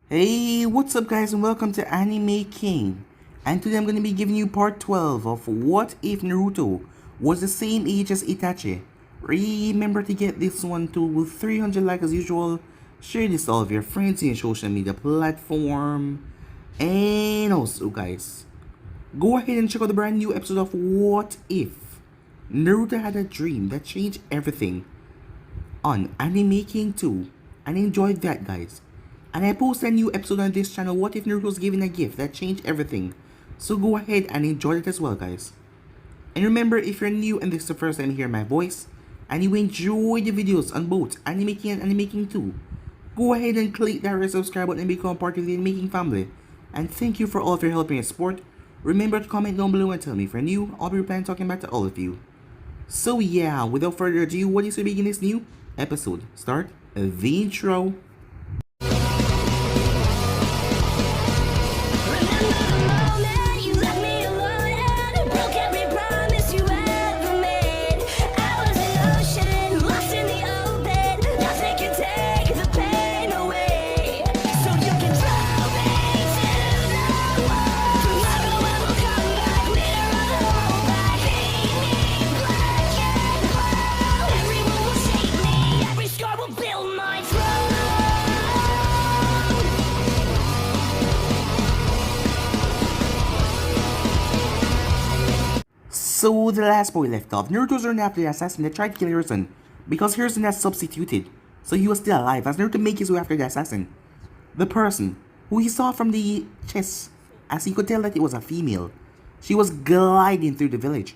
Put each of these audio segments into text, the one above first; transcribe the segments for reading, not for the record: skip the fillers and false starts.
Hey, what's up guys and welcome to Anime King. And today I'm going to be giving you part 12 of What If Naruto Was the Same Age as Itachi. Remember to get this one to 300 likes as usual. Share this to all of your friends in your social media platform. And also guys, go ahead and check out the brand new episode of What If Naruto Had a Dream That Changed Everything on Anime King 2. And enjoy that guys. And I post a new episode on this channel, What If Naruto Was Given a Gift That Changed Everything. So go ahead and enjoy it as well guys. And remember, if you're new and this is the first time you hear my voice, and you enjoy the videos on both Anime King and Anime King 2, go ahead and click that red subscribe button and become part of the Anime King family. And thank you for all of your help and support. Remember to comment down below and tell me if you're new. I'll be replying talking back to all of you. So yeah, without further ado, what is to begin this new episode? Start the intro. So the last boy left off, Naruto's run after the assassin that tried to kill Hiruzen because Hiruzen had substituted, so he was still alive as Naruto made his way after the assassin. The person, who he saw from the chest, as he could tell that it was a female. She was gliding through the village.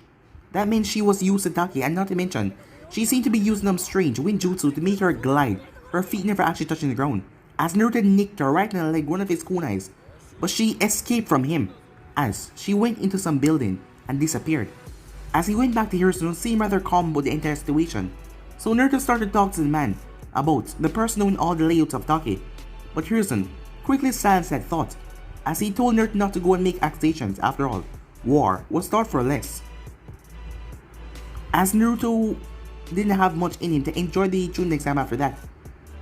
That meant she was used to Taki, and not to mention, she seemed to be using some strange wind jutsu to make her glide, her feet never actually touching the ground, as Naruto nicked her right in the leg, one of his kunais. But she escaped from him, as she went into some building and disappeared. As he went back to Hiruzen, seemed rather calm about the entire situation. So Naruto started to talk to the man about the person knowing all the layouts of Taki. But Hiruzen quickly silenced that thought, as he told Naruto not to go and make accusations. After all, war was thought for less. As Naruto didn't have much in him to enjoy the Chunin exam after that,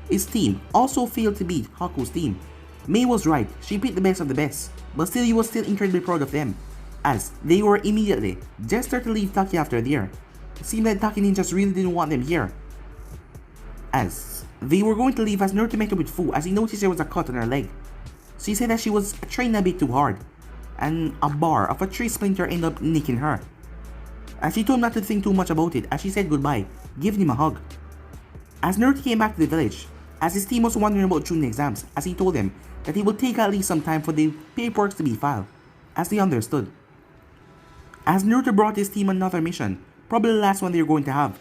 his team also failed to beat Haku's team. Mei was right, she picked the best of the best, but still he was still incredibly proud of them, as they were immediately desperate to leave Taki after the year. It seemed that Taki ninjas really didn't want them here. As they were going to leave, as Naruto met up with Fu, as he noticed there was a cut on her leg. She said that she was trained a bit too hard, and a bar of a tree splinter ended up nicking her. As she told him not to think too much about it, as she said goodbye, giving him a hug. As Naruto came back to the village, as his team was wondering about Chunin exams, as he told them that he would take at least some time for the paperwork to be filed, as they understood. As Naruto brought his team another mission, probably the last one they were going to have.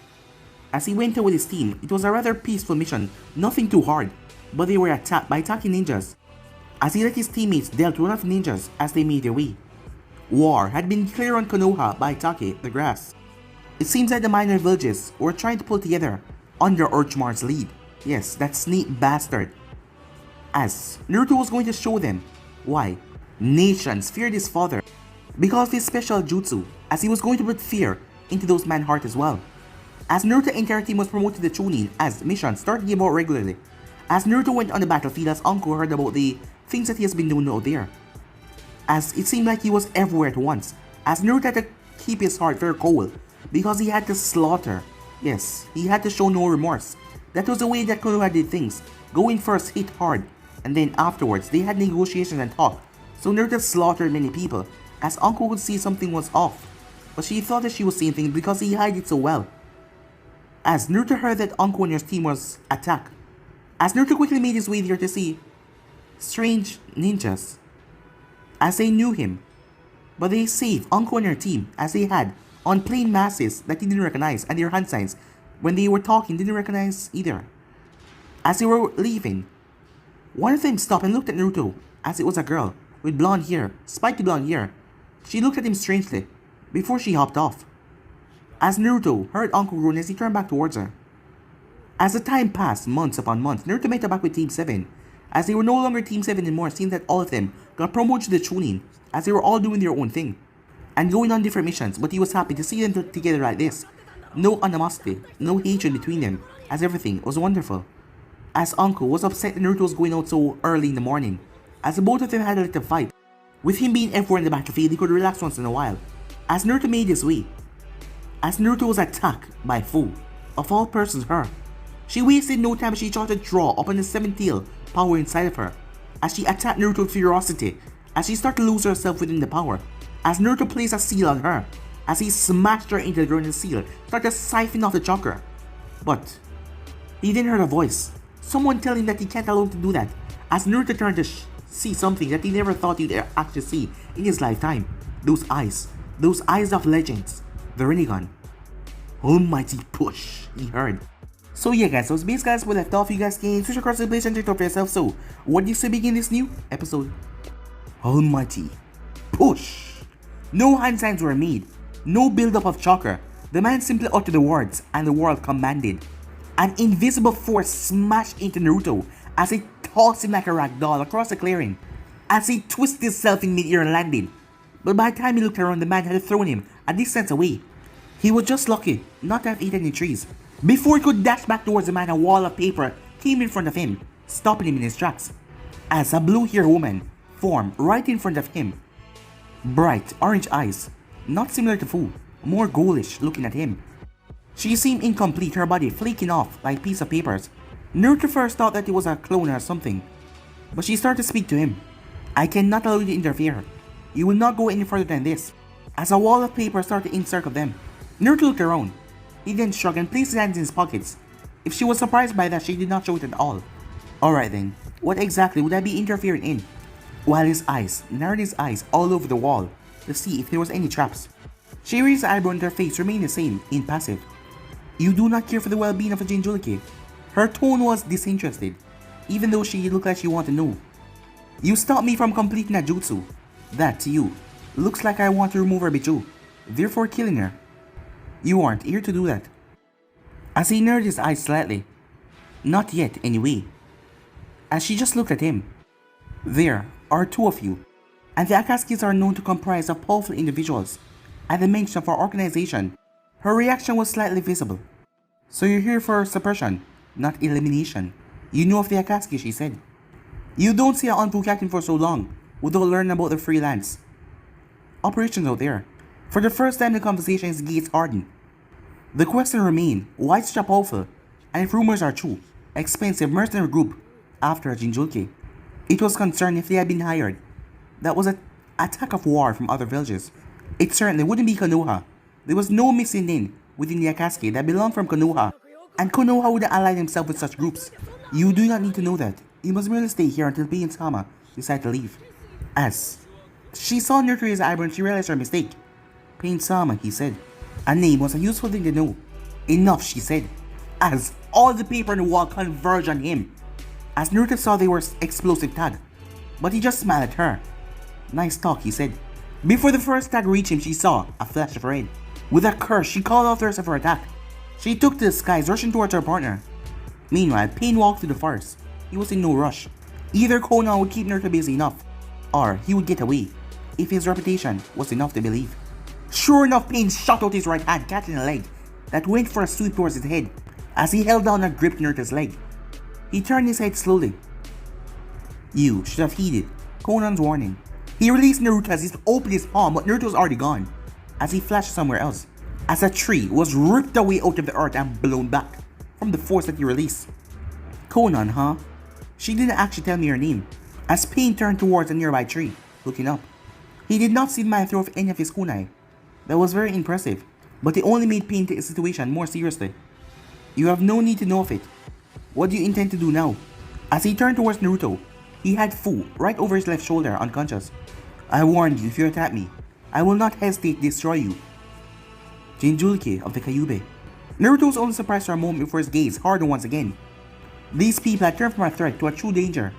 As he went out with his team, it was a rather peaceful mission, nothing too hard, but they were attacked by Taki ninjas. As he let his teammates dealt with one of the ninjas as they made their way. War had been declared on Konoha by Taki, the grass. It seems that the minor villages were trying to pull together under Orochimaru's lead. Yes, that sneak bastard. As Naruto was going to show them why nations feared his father, because of his special jutsu, as he was going to put fear into those man's heart as well. As Naruto's entire team was promoted to Chunin, as missions started to give out regularly. As Naruto went on the battlefield, as Anko heard about the things that he has been doing out there. As it seemed like he was everywhere at once, as Naruto had to keep his heart very cold, because he had to slaughter. Yes, he had to show no remorse. That was the way that Konoha did things. Go in first, hit hard, and then afterwards, they had negotiations and talk. So Naruto slaughtered many people, as Anko could see something was off, but she thought that she was seeing things because he hid it so well. As Naruto heard that Anko and his team was attacked, as Naruto quickly made his way there to see strange ninjas, as they knew him, but they saved Anko and her team, as they had on plain masses that he didn't recognize, and their hand signs when they were talking didn't recognize either. As they were leaving, one of them stopped and looked at Naruto, as it was a girl with blonde hair, spiky blonde hair. She looked at him strangely before she hopped off. As Naruto heard Anko groan as he turned back towards her. As the time passed, months upon months, Naruto met back with Team 7. As they were no longer Team 7 anymore, seeing that all of them got promoted to the Chunin, as they were all doing their own thing and going on different missions, but he was happy to see them together like this. No animosity, no hatred between them, as everything was wonderful. as Uncle was upset that Naruto was going out so early in the morning, as the both of them had a little fight. With him being everywhere in the battlefield, he could relax once in a while. As Naruto made his way, as Naruto was attacked by Fu, of all persons her, she wasted no time. She tried to draw upon the 7th tail power inside of her, as she attacked Naruto with ferocity, as she started to lose herself within the power, as Naruto placed a seal on her, as he smashed her into the ground and seal, started to siphon off the chakra. But he then heard a voice, someone telling him that he can't allow him to do that, as Naruto turned to see something that he never thought he'd actually see in his lifetime. Those eyes of legends, the Rinnegan. Almighty push, he heard. So yeah guys, so it's basically guys, we left off. You guys can switch across the place and check it out for yourself. So what do you say begin this new episode? Almighty push. No hand signs were made, no build-up of chakra. The man simply uttered the words and the world commanded. An invisible force smashed into Naruto as it tossed him like a rag doll across the clearing, as he twisted himself in mid-air and landed. But by the time he looked around, the man had thrown him a distance away. He was just lucky not to have eaten any trees. Before he could dash back towards the man, a wall of paper came in front of him, stopping him in his tracks, as a blue-haired woman formed right in front of him. Bright orange eyes, not similar to Fu, more ghoulish looking at him. She seemed incomplete, her body flaking off like piece of papers. Naruto first thought that it was a clone or something, but she started to speak to him. I cannot allow you to interfere. You will not go any further than this. As a wall of paper started to encircle them, Naruto looked around. He then shrugged and placed his hands in his pockets. If she was surprised by that, she did not show it at all. Alright then, what exactly would I be interfering in? While his eyes narrowed his eyes all over the wall to see if there was any traps. She raised the eyebrow and her face remained the same, impassive. You do not care for the well-being of a Jinchuriki. Her tone was disinterested, even though she looked like she wanted to know. You stopped me from completing a jutsu. That to you looks like I want to remove her Bichu, therefore killing her. You aren't here to do that. As he narrowed his eyes slightly. Not yet, anyway. As she just looked at him. There are two of you, and the Akatsukis are known to comprise of powerful individuals. At the mention of our organization, her reaction was slightly visible. So you're here for suppression, not elimination. You know of the Akatsuki, she said. You don't see an Anpu captain for so long without learning about the freelance operations out there. For the first time, the conversation's gates hardened. The question remained, why such a powerful, and if rumors are true, expensive mercenary group after a Jinchuriki? It was concerned if they had been hired. That was an attack of war from other villages. It certainly wouldn't be Konoha. There was no missing link within the Akatsuki that belonged from Konoha, and Konoha would ally himself with such groups. You do not need to know that. You must merely stay here until Pain and Sama decide to leave. As she saw Naruto raise her eyebrow and she realized her mistake. Pain Sama, he said. A name was a useful thing to know. Enough, she said, as all the paper on the wall converged on him. As Naruto saw they were explosive tag, but he just smiled at her. Nice talk, he said. Before the first tag reached him, she saw a flash of red. With a curse, she called out the rest of her attack. She took to the skies, rushing towards her partner. Meanwhile, Pain walked through the forest. He was in no rush. Either Konan would keep Naruto busy enough, or he would get away, if his reputation was enough to believe. Sure enough, Pain shot out his right hand, catching a leg that went for a sweep towards his head. As he held down and gripped Naruto's leg, he turned his head slowly. You should have heeded Konan's warning. He released Naruto as he opened his palm, but Naruto was already gone, as he flashed somewhere else, as a tree was ripped away out of the earth and blown back from the force that he released. Konan, huh? She didn't actually tell me her name, as Pain turned towards a nearby tree, looking up. He did not see the man throw off any of his kunai. That was very impressive, but it only made Pain take the situation more seriously. You have no need to know of it. What do you intend to do now? As he turned towards Naruto, he had Fu right over his left shoulder, unconscious. I warned you, if you attack me, I will not hesitate to destroy you. Jinchuriki of the Kyuubi. Naruto was only surprised for a moment before his gaze hardened once again. These people had turned from a threat to a true danger.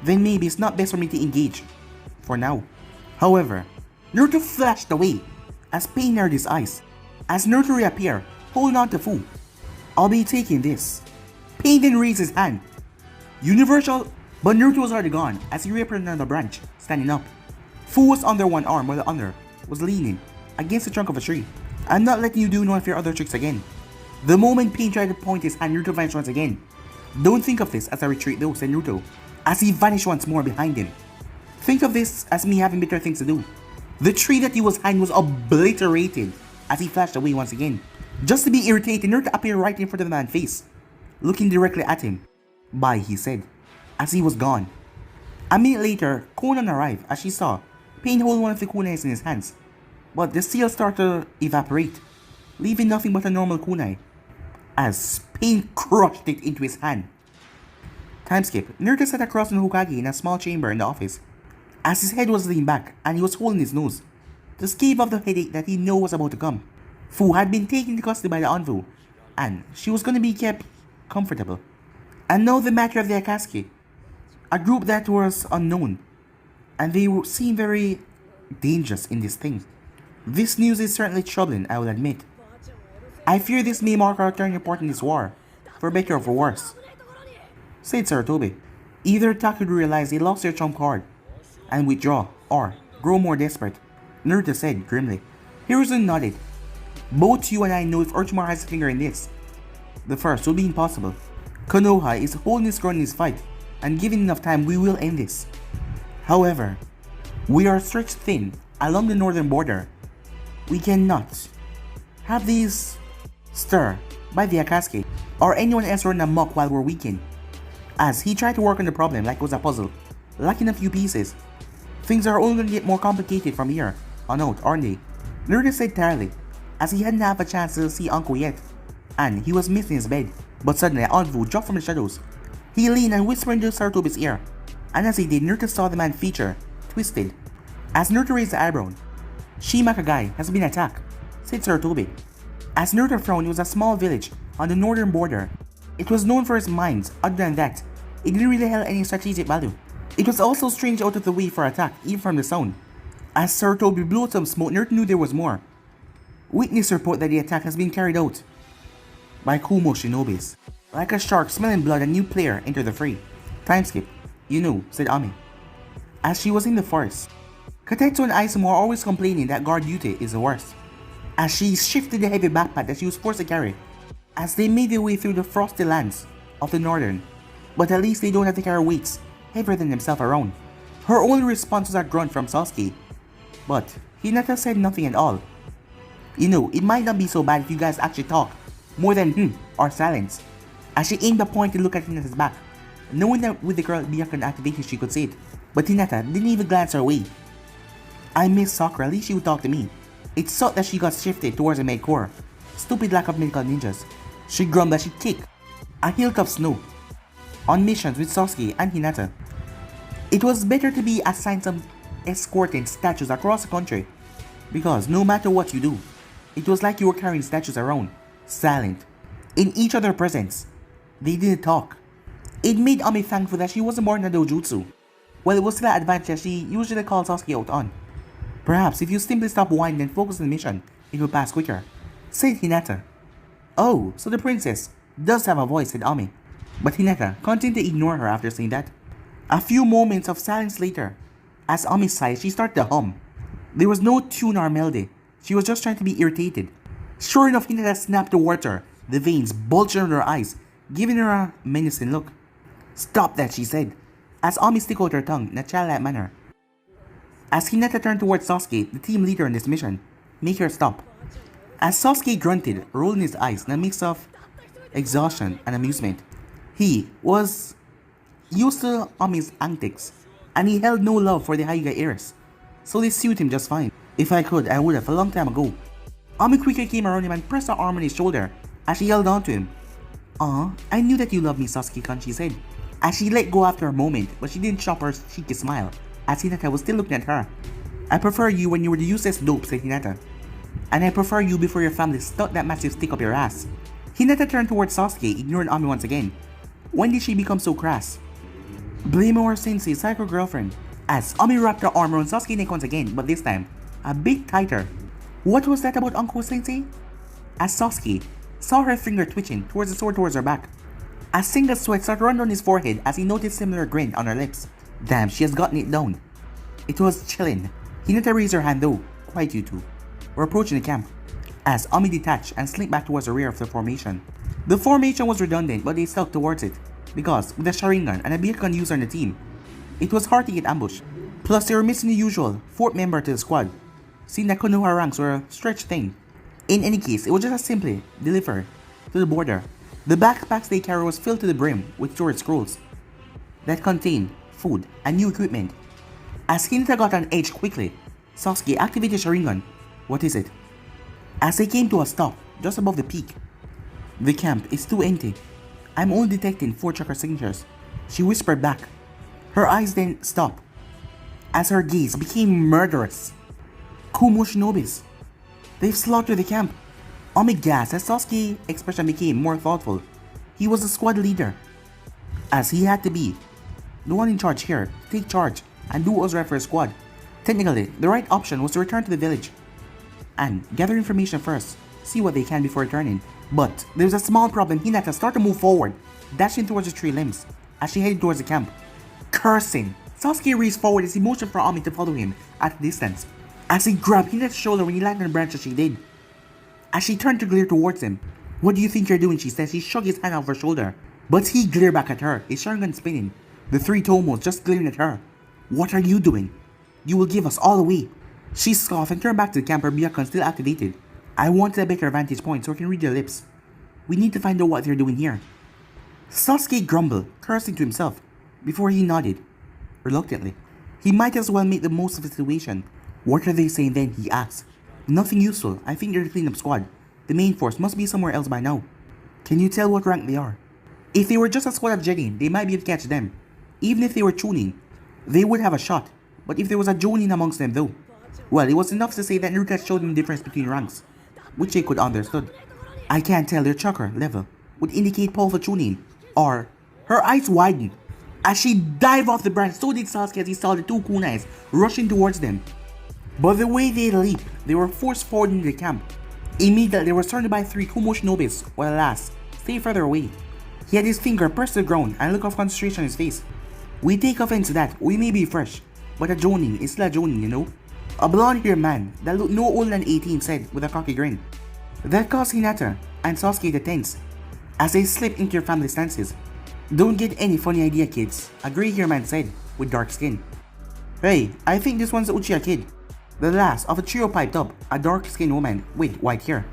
Then maybe it's not best for me to engage. For now. However, Naruto flashed away as Pain narrowed his eyes. As Naruto reappeared, holding on to Fu. I'll be taking this. Pain then raised his hand. Universal, but Naruto was already gone as he reappeared on another branch, standing up. Fu was under one arm while the other was leaning against the trunk of a tree. I'm not letting you do none of your other tricks again. The moment Pain tried to point his hand, Naruto vanished once again. Don't think of this as a retreat though, said Naruto, as he vanished once more behind him. Think of this as me having better things to do. The tree that he was hiding was obliterated as he flashed away once again. Just to be irritated, Naruto appeared right in front of the man's face, looking directly at him. Bye, he said, as he was gone. A minute later, Konan arrived as she saw Pain hold one of the kunais in his hands, but the seal started to evaporate, leaving nothing but a normal kunai, as Pain crushed it into his hand. Time skip. Naruto sat across from Hokage in a small chamber in the office, as his head was leaned back and he was holding his nose to escape of the headache that he knew was about to come. Fu had been taken into custody by the Anvu, and she was going to be kept comfortable. And now the matter of the Akatsuki, a group that was unknown, and they seemed very dangerous in this thing. This news is certainly troubling, I will admit. I fear this may mark our turning point in this war, for better or for worse, said Sarutobi. Either attack would realize they lost their trump card and withdraw, or grow more desperate, Naruto said grimly. Hiruzen nodded. Both you and I know if Orochimaru has a finger in this, the first will be impossible. Konoha is holding his ground in this fight, and given enough time we will end this. However, we are stretched thin along the northern border. We cannot have these stir by the Akatsuki or anyone else run amok while we're weakened. As he tried to work on the problem like it was a puzzle, lacking a few pieces. Things are only going to get more complicated from here on out, aren't they? Naruto said tiredly, as he hadn't had a chance to see Uncle yet, and he was missing his bed. But suddenly Anvu dropped from the shadows. He leaned and whispered into Sarutobi's ear, and as he did, Naruto saw the man's feature twisted. As Naruto raised the eyebrow, Shimakagai has been attacked, said Sarutobi. As Naruto frowned, it was a small village on the northern border. It was known for its mines. Other than that, it didn't really hold any strategic value. It was also strange out of the way for attack, even from the sound. As Sarutobi blew out some smoke, Naruto knew there was more. Witnesses report that the attack has been carried out by Kumo shinobis. Like a shark smelling blood, a new player entered the fray. Time skip. You know, said Ami, as she was in the forest. Katetsu and Aizumo are always complaining that guard duty is the worst, as she shifted the heavy backpack that she was forced to carry, as they made their way through the frosty lands of the northern. But at least they don't have to carry weights heavier than themselves around. Her only response was a grunt from Sasuke, but Hinata said nothing at all. You know, it might not be so bad if you guys actually talk more than or silence, as she aimed a point to look at Hinata's back, knowing that with the girl Byakugan activation she could say it, but Hinata didn't even glance her way. I miss Sakura, at least she would talk to me. It sucked that she got shifted towards the main core. Stupid lack of medical ninjas. She grumbled as she kicked a hill of snow on missions with Sasuke and Hinata. It was better to be assigned some escorting statues across the country, because no matter what you do, it was like you were carrying statues around, silent, in each other's presence. They didn't talk. It made Ami thankful that she wasn't born in a dojutsu. Well, it was still an advantage that she usually called Sasuke out on. Perhaps if you simply stop whining and focus on the mission, it will pass quicker, said Hinata. Oh, so the princess does have a voice, said Ami. But Hinata continued to ignore her after saying that. A few moments of silence later, as Ami sighed, she started to hum. There was no tune or melody. She was just trying to be irritated. Sure enough, Hinata snapped towards her, the veins bulging under her eyes, giving her a menacing look. Stop that, she said, as Ami stuck out her tongue in a childlike manner. As Hinata turned towards Sasuke, the team leader in this mission, make her stop. As Sasuke grunted, rolling his eyes in a mix of exhaustion and amusement. He was used to Ami's antics, and he held no love for the Hyuga heirs, so they suited him just fine. If I could, I would have a long time ago. Ami quickly came around him and pressed her arm on his shoulder as she held on to him. Aw, I knew that you loved me, Sasuke-kun, she said, as she let go after a moment, but she didn't stop her cheeky smile, as Hinata was still looking at her. I prefer you when you were the useless dope, said Hinata. And I prefer you before your family stuck that massive stick up your ass. Hinata turned towards Sasuke, ignoring Ami once again. When did she become so crass? Blame our sensei, psycho girlfriend. As Ami wrapped her arm around Sasuke's neck once again, but this time, a bit tighter. What was that about Uncle Sensei? As Sasuke saw her finger twitching towards the sword towards her back. A single sweat started running on his forehead as he noticed similar grin on her lips. Damn, she has gotten it down. It was chilling. Hinata raised her hand though. Quiet, you two. We're approaching the camp. As Ami detached and slipped back towards the rear of the formation. The formation was redundant, but they stuck towards it. because with a Sharingan and a Byakugan user on the team, it was hard to get ambushed. Plus they were missing the usual 4th member to the squad, seeing that Konoha ranks were a stretch thing. In any case, it was just as simply delivered to the border. The backpacks they carried was filled to the brim with storage scrolls that contained food and new equipment. As Hinata got on edge quickly, Sasuke activated Sharingan. What is it? As they came to a stop just above the peak. The camp is too empty. I'm only detecting 4 chakra signatures, she whispered back. Her eyes then stopped as her gaze became murderous. Kumo Shinobis. They've slaughtered the camp. Ami gasped as Sasuke's expression became more thoughtful. He was the squad leader, as he had to be. The one in charge here, take charge and do what was right for his squad. Technically, the right option was to return to the village and gather information first, see what they can before returning. But there was a small problem. Hinata started to move forward, dashing towards the tree limbs as she headed towards the camp. Cursing, Sasuke raced forward as he motioned for Ami to follow him at a distance. As he grabbed Hinata's shoulder when he landed on the branch as she did. As she turned to glare towards him. What do you think you're doing, she says. He shrugged his hand off her shoulder. But he glared back at her, his Sharingan spinning. The 3 Tomos just glaring at her. What are you doing? You will give us all away. She scoffed and turned back to the camp, her Byakugan still activated. I wanted a better vantage point so I can read their lips. We need to find out what they're doing here. Sasuke grumbled, cursing to himself, before he nodded, reluctantly. He might as well make the most of the situation. What are they saying then, he asked. Nothing useful. I think they're the cleanup squad. The main force must be somewhere else by now. Can you tell what rank they are? If they were just a squad of Genin, they might be able to catch them. Even if they were Chunin, they would have a shot. But if there was a Jonin amongst them though, well, it was enough to say that Naruto had showed them the difference between ranks, which they could understood. I can't tell, their chakra level would indicate powerful Chunin, or... Her eyes widened. As she dived off the branch, so did Sasuke as he saw the 2 kunais rushing towards them. But the way they leaped, they were forced forward into the camp. Immediately, they were surrounded by 3 Kumo Shinobis, while alas, stay further away. He had his finger pressed to the ground and a look of concentration on his face. We take offense to that, we may be fresh, but a Jonin is still a Jonin, you know? A blonde-haired man that looked no older than 18 said with a cocky grin. That caused Hinata and Sasuke to tense, as they slipped into their family stances. Don't get any funny idea, kids, a grey-haired man said, with dark skin. Hey, I think this one's the Uchiha kid. The last of a trio piped up, a dark-skinned woman with white hair.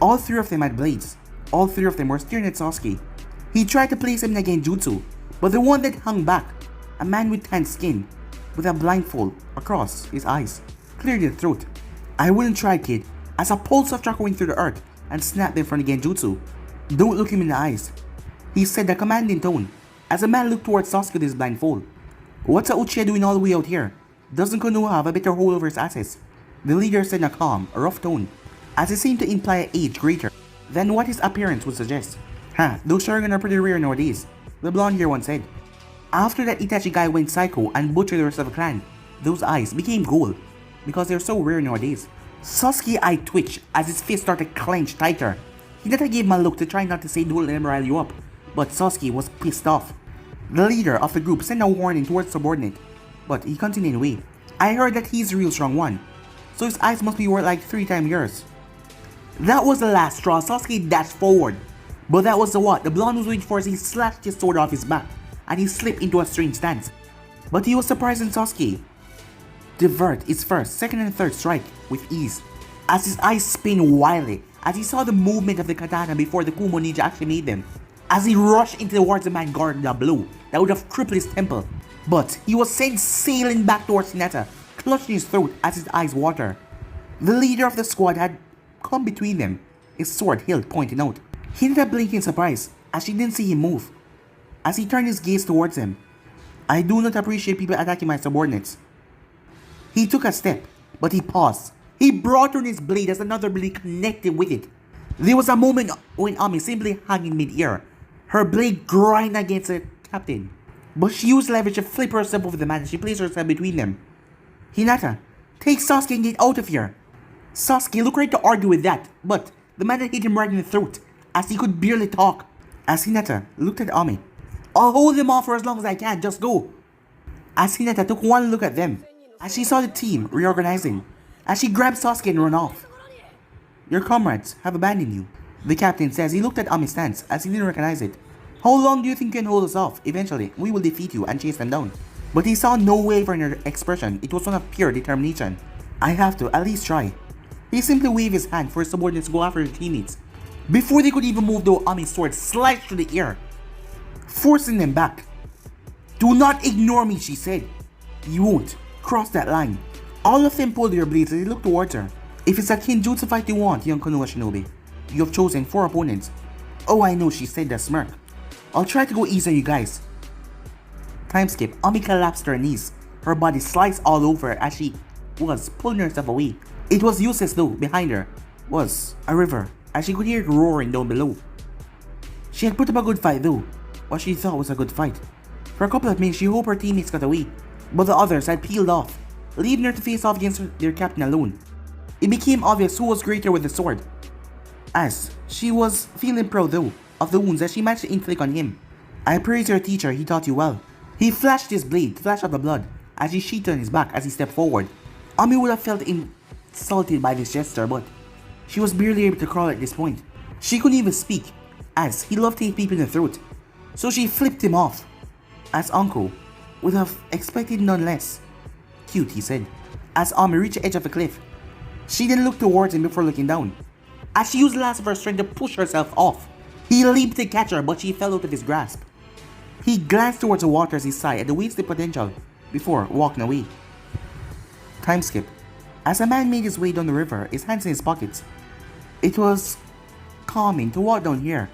All 3 of them had blades. All 3 of them were staring at Sasuke. He tried to place him in a genjutsu, but the one that hung back, a man with tanned skin, with a blindfold across his eyes, cleared his throat. I wouldn't try, kid, as a pulse of chakra went through the earth and snapped them from the genjutsu. Don't look him in the eyes, he said, a commanding tone, as the man looked towards Sasuke with his blindfold. What's a Uchiha doing all the way out here? Doesn't Konoha have a better hold over his assets? The leader said in a calm, rough tone, as it seemed to imply an age greater than what his appearance would suggest. Those Sharingan are pretty rare nowadays, the blonde-haired one said. After that Itachi guy went psycho and butchered the rest of the clan, those eyes became gold, because they're so rare nowadays. Sasuke's eye twitched as his fist started to clench tighter. Hinata gave him a look to try not to say don't let him rile you up, but Sasuke was pissed off. The leader of the group sent a warning towards subordinate, but he continued away. I heard that he's the real strong one, so his eyes must be worth like 3 times yours. That was the last straw. Sasuke dashed forward, but that was the what? The blonde was waiting for as he slashed his sword off his back, and he slipped into a strange stance. But he was surprised in Sasuke divert his first, second and third strike with ease, as his eyes spin wildly as he saw the movement of the katana before the Kumo ninja actually made them, as he rushed into towards the man guarding a blow that would have crippled his temple. But he was sent sailing back towards Hinata, clutching his throat as his eyes watered. The leader of the squad had come between them, his sword hilt pointing out. Hinata blinked in surprise as she didn't see him move, as he turned his gaze towards him. I do not appreciate people attacking my subordinates. He took a step, but he paused. He brought on his blade as another blade connected with it. There was a moment when Ami simply hung in mid-air, her blade grind against the captain. But she used leverage to flip herself over the man and she placed herself between them. Hinata, take Sasuke and get out of here. Sasuke looked ready to argue with that, but the man had hit him right in the throat, as he could barely talk. As Hinata looked at Ami, I'll hold them off for as long as I can, just go. As Hinata took one look at them, as she saw the team reorganizing, as she grabbed Sasuke and ran off. Your comrades have abandoned you, the captain says. He looked at Ami's stance as he didn't recognize it. How long do you think you can hold us off? Eventually, we will defeat you and chase them down. But he saw no waver in her expression. It was one of pure determination. I have to at least try. He simply waved his hand for his subordinates to go after his teammates. Before they could even move, though, Ami's sword sliced through the air, forcing them back. Do not ignore me, she said. You won't cross that line. All of them pulled their blades as they looked towards her. If it's a Kinjutsu fight you want, young Konoha Shinobi, you have chosen 4 opponents. Oh, I know, she said, that smirk. I'll try to go easy on you guys. Time skip. Ami collapsed to her knees. Her body sliced all over as she was pulling herself away. It was useless though. Behind her was a river, as she could hear it roaring down below. She had put up a good fight though, what she thought was a good fight. For a couple of minutes she hoped her teammates got away, but the others had peeled off, leaving her to face off against their captain alone. It became obvious who was greater with the sword, as she was feeling proud though of the wounds that she managed to inflict on him. I praise your teacher, he taught you well. He flashed his blade to flash out the blood as he sheathed on his back as he stepped forward. Ami would have felt insulted by this gesture, but she was barely able to crawl at this point. She couldn't even speak, as he loved to hit people in the throat. So she flipped him off, as Uncle would have expected none less. Cute, he said, as Ami reached the edge of the cliff. She then looked towards him before looking down, as she used the last of her strength to push herself off. He leaped to catch her, but she fell out of his grasp. He glanced towards the water as he sighed at the wasted potential before walking away. Time skip. As a man made his way down the river, his hands in his pockets. It was calming to walk down here.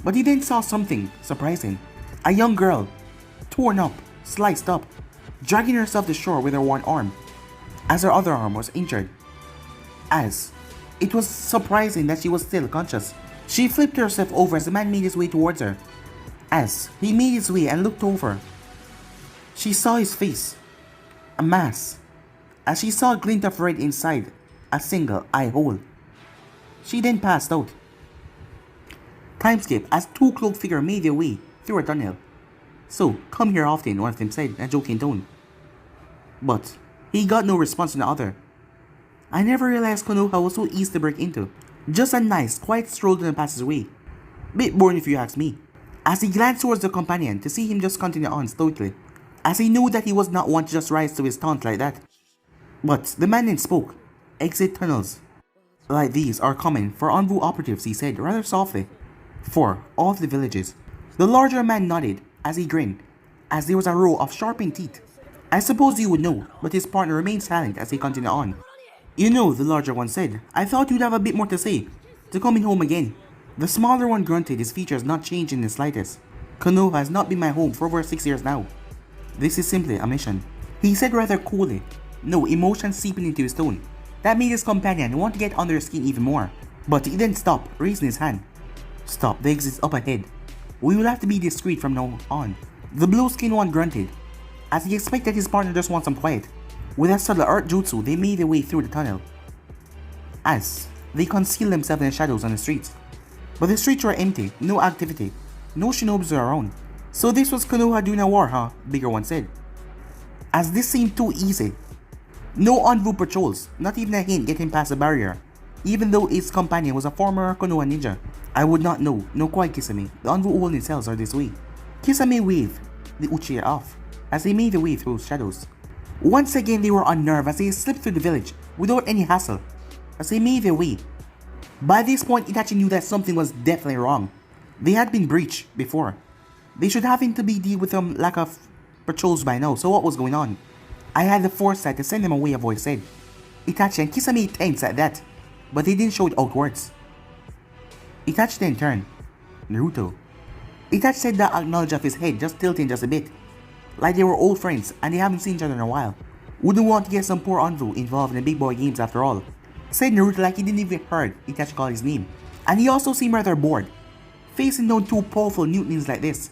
But he then saw something surprising. A young girl, torn up, sliced up, dragging herself to shore with her one arm, as her other arm was injured. As it was surprising that she was still conscious. She flipped herself over as the man made his way towards her. As he made his way and looked over, she saw his face, a mass, as she saw a glint of red inside a single eye hole. She then passed out. Time skip as 2 cloaked figures made their way through a tunnel. So, come here often, one of them said in a joking tone. But he got no response from the other. I never realized Konoha was so easy to break into. Just a nice, quiet stroll to the passageway. Bit boring if you ask me. As he glanced towards the companion to see him just continue on stoically, as he knew that he was not one to just rise to his taunt like that. But the man then spoke. Exit tunnels like these are common for Anbu operatives, he said rather softly, for all of the villages. The larger man nodded as he grinned, as there was a row of sharpened teeth. I suppose you would know, but his partner remained silent as he continued on. You know, the larger one said, I thought you'd have a bit more to say, to coming home again. The smaller one grunted, his features not changing in the slightest. Konoha has not been my home for over 6 years now. This is simply a mission, he said rather coolly, no emotion seeping into his tone. That made his companion want to get under his skin even more. But he didn't stop, raising his hand. Stop, the exit's up ahead. We will have to be discreet from now on. The blue-skinned one grunted, as he expected his partner just want some quiet. With a subtle earth jutsu, they made their way through the tunnel, as they concealed themselves in the shadows on the streets. But the streets were empty, no activity, no shinobis were around. So this was Konoha doing a war, huh? Bigger one said. As this seemed too easy. No Anbu patrols, not even a hint getting past the barrier, even though its companion was a former Konoha ninja. I would not know, no quite Kisame, the Anbu holding cells are this way. Kisame waved the Uchiha off, as they made their way through shadows. Once again they were unnerved as they slipped through the village, without any hassle, as they made their way. By this point Itachi knew that something was definitely wrong. They had been breached before. They should have to be deal with some lack of patrols by now, so what was going on? I had the foresight to send them away, a voice said. Itachi and Kisame tensed at that, but they didn't show it outwards. Itachi then turned. Naruto. Itachi said that acknowledged of his head, just tilting just a bit. Like they were old friends and they haven't seen each other in a while. Wouldn't want to get some poor Anbu involved in the big boy games after all. Said Naruto like he didn't even heard Itachi call his name. And he also seemed rather bored, facing down 2 powerful Newtonins like this.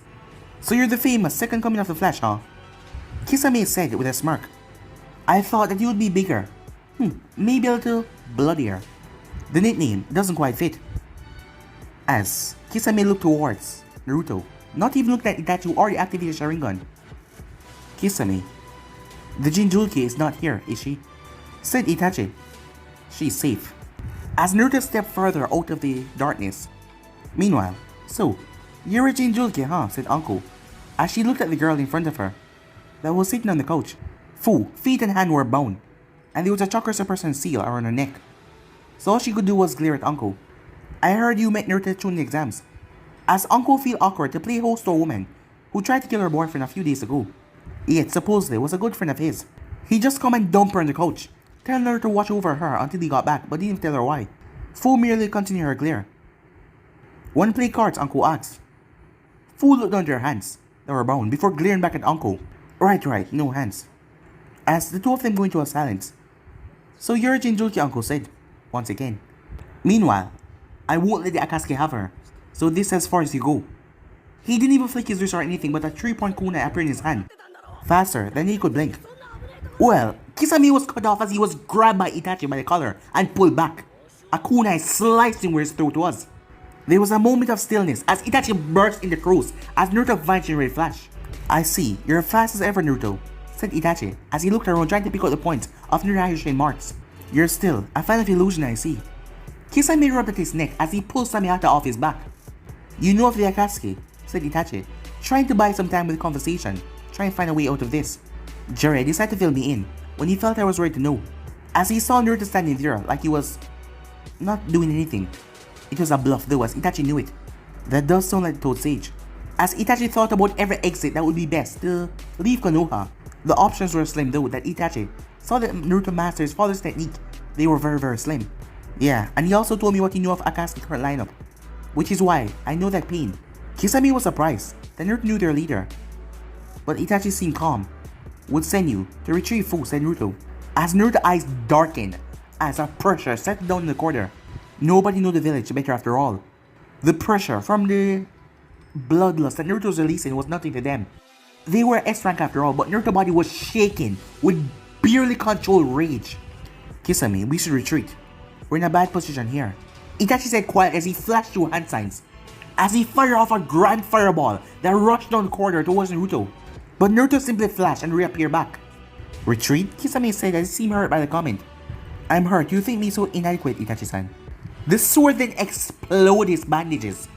So you're the famous second coming of the Flash, huh? Kisame said with a smirk. I thought that you would be bigger. Maybe a little bloodier. The nickname doesn't quite fit. As Kisame looked towards Naruto, not even looking at Itachi who already activated Sharingan. Kisame. The Jinchuriki is not here, is she? Said Itachi. She's safe. As Naruto stepped further out of the darkness. Meanwhile, so, You're a Jinjulke, huh? Said Uncle, as she looked at the girl in front of her that was sitting on the couch. Feet and hand were bound, and there was a choker suppressant seal around her neck. So all she could do was glare at Uncle. I heard you met Naruto during the exams. As Uncle feel awkward to play host to a woman who tried to kill her boyfriend a few days ago. Yet supposedly was a good friend of his. He just come and dump her on the couch, telling her to watch over her until he got back, but didn't tell her why. Fu merely continued her glare. Wanna play cards? Uncle asked. Fu looked under her hands that were bound before glaring back at Uncle. Right, no hands. As the two of them go into a silence. So you're a Jinjulke, Uncle said, once again. Meanwhile, I won't let the Akatsuki have her, so this is as far as you go. He didn't even flick his wrist or anything, but a 3-point kunai appeared in his hand, faster than he could blink. Well, Kisame was cut off as he was grabbed by Itachi by the collar and pulled back. A kunai sliced him where his throat was. There was a moment of stillness as Itachi burst into crows as Naruto vanished in a red flash. I see, you're fast as ever, Naruto, said Itachi as he looked around trying to pick out the points of Naruto's marks. You're still a fan of illusion, I see. Kisame rubbed at his neck as he pulled Samehata off his back. You know of the Akatsuki, said Itachi, trying to buy some time with the conversation, trying to find a way out of this. Jerry decided to fill me in when he felt I was ready to know, as he saw Naruto standing there like he was not doing anything. It was a bluff though, as Itachi knew it. That does sound like the Toad Sage. As Itachi thought about every exit that would be best to leave Konoha, the options were slim though that Itachi saw that Naruto mastered his father's technique. They were very slim. Yeah, and he also told me what he knew of Akatsuki's current lineup, which is why I know that pain. Kisame was surprised that Naruto knew their leader, but Itachi seemed calm. Would send you to retrieve Fu, said Naruto, as Naruto's eyes darkened as a pressure settled down in the corner. Nobody knew the village better after all. The pressure from the bloodlust that Naruto was releasing was nothing to them. They were S-rank after all, but Naruto's body was shaking with barely controlled rage. Kisame, we should retreat. We're in a bad position here, Itachi said quiet as he flashed through hand signs, as he fired off a grand fireball that rushed down the corridor towards Naruto. But Naruto simply flashed and reappeared back. Retreat? Kisame said as he seemed hurt by the comment. I'm hurt, you think me so inadequate, Itachi-san. The sword then exploded his bandages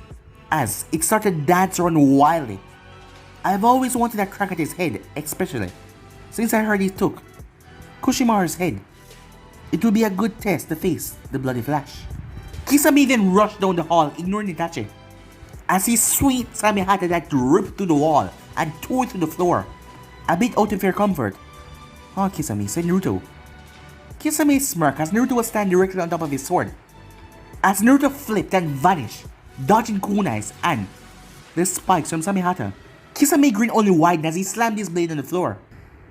as it started to dance around wildly. I've always wanted a crack at his head, especially since I heard he took Kushimaru's head. It will be a good test to face the bloody flash. Kisame then rushed down the hall, ignoring Itachi, as he sweet Samehata that ripped through the wall and tore through the floor, a bit out of your comfort. Huh, Kisame, said Naruto. Kisame smirked as Naruto was standing directly on top of his sword, as Naruto flipped and vanished, dodging kunais and the spikes from Samehata. Kisame grinned only widened as he slammed his blade on the floor.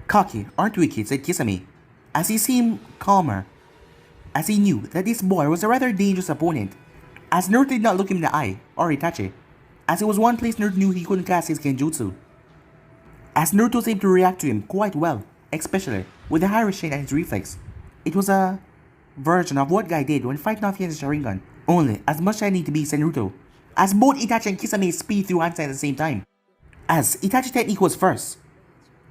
Cocky, aren't we, kid, said Kisame, as he seemed calmer, as he knew that this boy was a rather dangerous opponent, as Naruto did not look him in the eye, or Itachi, as it was one place Naruto knew he couldn't cast his genjutsu. As Naruto was able to react to him quite well, especially with the high restraint and his reflex. It was a version of what Guy did when fighting off against Sharingan, only as much as I need to be, said Naruto, as both Itachi and Kisame speed through hand signs at the same time. As Itachi's technique was first,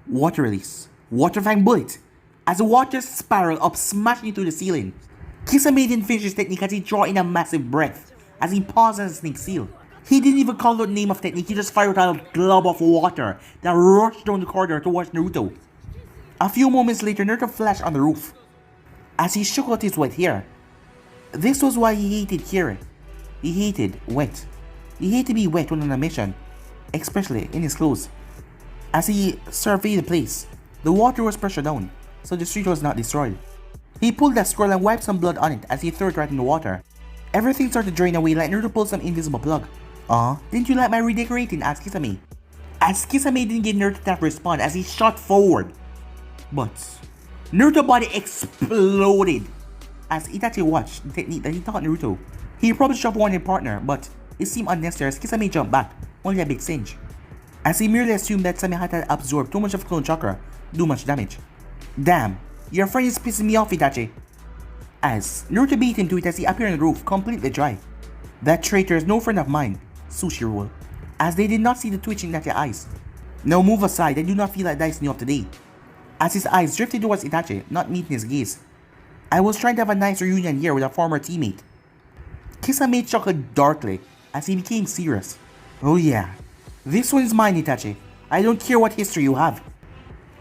water release, water fang bullet, as the water spiraled up, smashing through the ceiling. Kisame didn't finish his technique as he drew in a massive breath, as he paused as a snake seal. He didn't even call out the name of technique, he just fired out a glob of water that rushed down the corridor towards Naruto. A few moments later, Naruto flashed on the roof, as he shook out his wet hair. This was why he hated Kira. He hated wet. He hated to be wet when on a mission, especially in his clothes. As he surveyed the place, the water was pressured down, so the street was not destroyed. He pulled that scroll and wiped some blood on it as he threw it right in the water. Everything started to drain away like Naruto pulled some invisible plug. Didn't you like my redecorating? Asked Kisame. As Kisame didn't get Naruto to respond as he shot forward. But Naruto's body exploded as Itachi watched the technique that he taught Naruto. He probably shot one in partner, but it seemed unnecessary as Kisame jumped back, only a big singe, as he merely assumed that Samehata had absorbed too much of clone chakra, do much damage. Damn, your friend is pissing me off, Itachi. As Naruto beat him to it as he appeared on the roof, completely dry. That traitor is no friend of mine, Sushi Rule, as they did not see the twitching at their eyes. Now move aside, I do not feel like dicing you up today. As his eyes drifted towards Itachi, not meeting his gaze. I was trying to have a nice reunion here with a former teammate. Kisame chuckled darkly as he became serious. Oh yeah. This one is mine, Itachi. I don't care what history you have.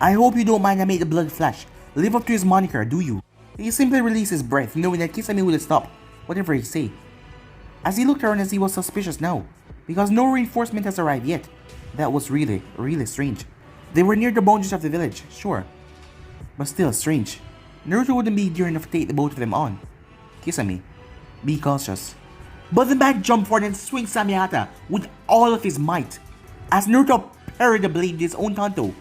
I hope you don't mind I made the blood flash. Live up to his moniker, do you? He simply released his breath, knowing that Kisame would stop whatever he say. As he looked around, as he was suspicious now, because no reinforcement has arrived yet. That was really strange. They were near the boundaries of the village, sure, but still strange. Naruto wouldn't be near enough to take the both of them on. Kisame, be cautious. But the man jumped forward and swings Samihata with all of his might. As Naruto parried the blade with his own tanto,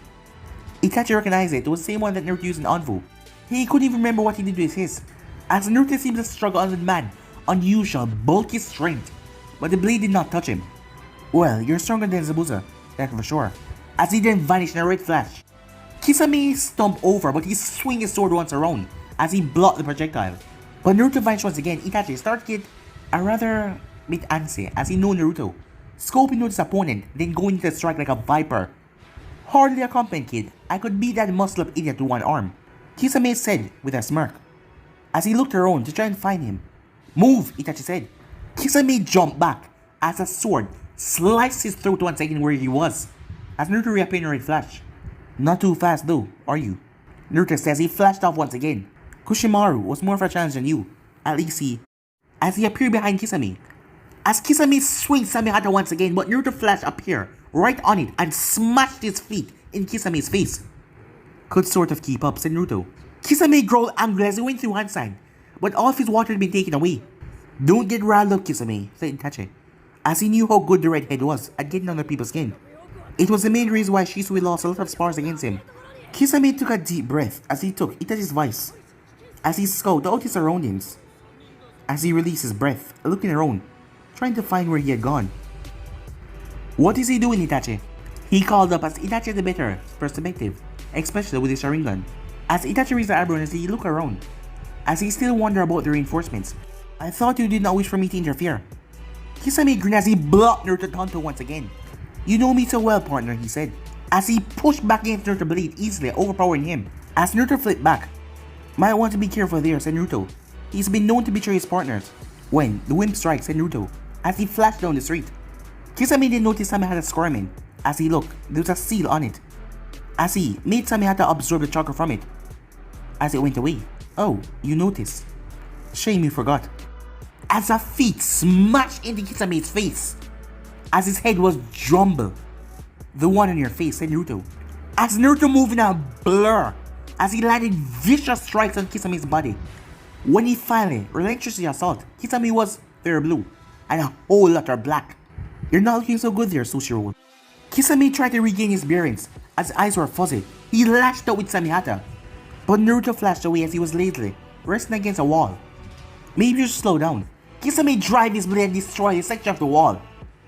Itachi recognized it. It was the same one that Naruto used in Anfu. He couldn't even remember what he did with his, as Naruto seemed to struggle under the man's unusual bulky strength, but the blade did not touch him. Well, you're stronger than Zabuza, that's for sure. As he then vanished in a red flash. Kisame stumped over, but he swung his sword once around as he blocked the projectile. But Naruto vanished once again. Itachi started to get a rather bit antsy as he knew Naruto, scoping out his opponent, then going to strike like a viper. Hardly a compliment, kid. I could beat that muscle-up idiot with one arm, Kisame said with a smirk, as he looked around to try and find him. Move, Itachi said. Kisame jumped back as a sword sliced his throat once again where he was, as Naruto reappeared in a red flash. Not too fast though, are you? Naruto says he flashed off once again. Kushimaru was more of a challenge than you, at least as he appeared behind Kisame. As Kisame swings Samihata once again, but Naruto flashed appear right on it and smashed his feet in Kisame's face. Could sort of keep up, said Naruto. Kisame growled angrily as he went through hand sign, but all of his water had been taken away. Don't get riled up, Kisame, said Itachi, as he knew how good the redhead was at getting under people's skin. It was the main reason why Shisui lost a lot of spars against him. Kisame took a deep breath as he took Itachi's advice, as he scouted out his surroundings. As he released his breath, looking around, trying to find where he had gone. What is he doing, Itachi? He called up as Itachi had the better perspective, especially with his Sharingan. As Itachi raised the eyebrow as he looked around, as he still wondered about the reinforcements. I thought you did not wish for me to interfere. Kisame grinned as he blocked Naruto Tanto once again. You know me so well, partner, he said, as he pushed back against Naruto blade, easily overpowering him. As Naruto flipped back. Might want to be careful there, said Naruto. He's been known to betray his partners. When the wind strikes, said Naruto, as he flashed down the street. Kisame didn't notice Samihata squirming. As he looked, there was a seal on it. As he made Samihata absorb the chakra from it. As it went away. Oh, you noticed. Shame you forgot. As a feet smashed into Kisame's face. As his head was jumbled. The one on your face, said Naruto. As Naruto moved in a blur. As he landed vicious strikes on Kisame's body. When he finally relinquished the assault, Kisame was very blue, and a whole lot are black. You're not looking so good there, Sushiro. Kisame tried to regain his bearings, as his eyes were fuzzy. He lashed out with Samihata, but Naruto flashed away as he was lazily resting against a wall. Maybe you should slow down. Kisame drive his blade and destroy a section of the wall,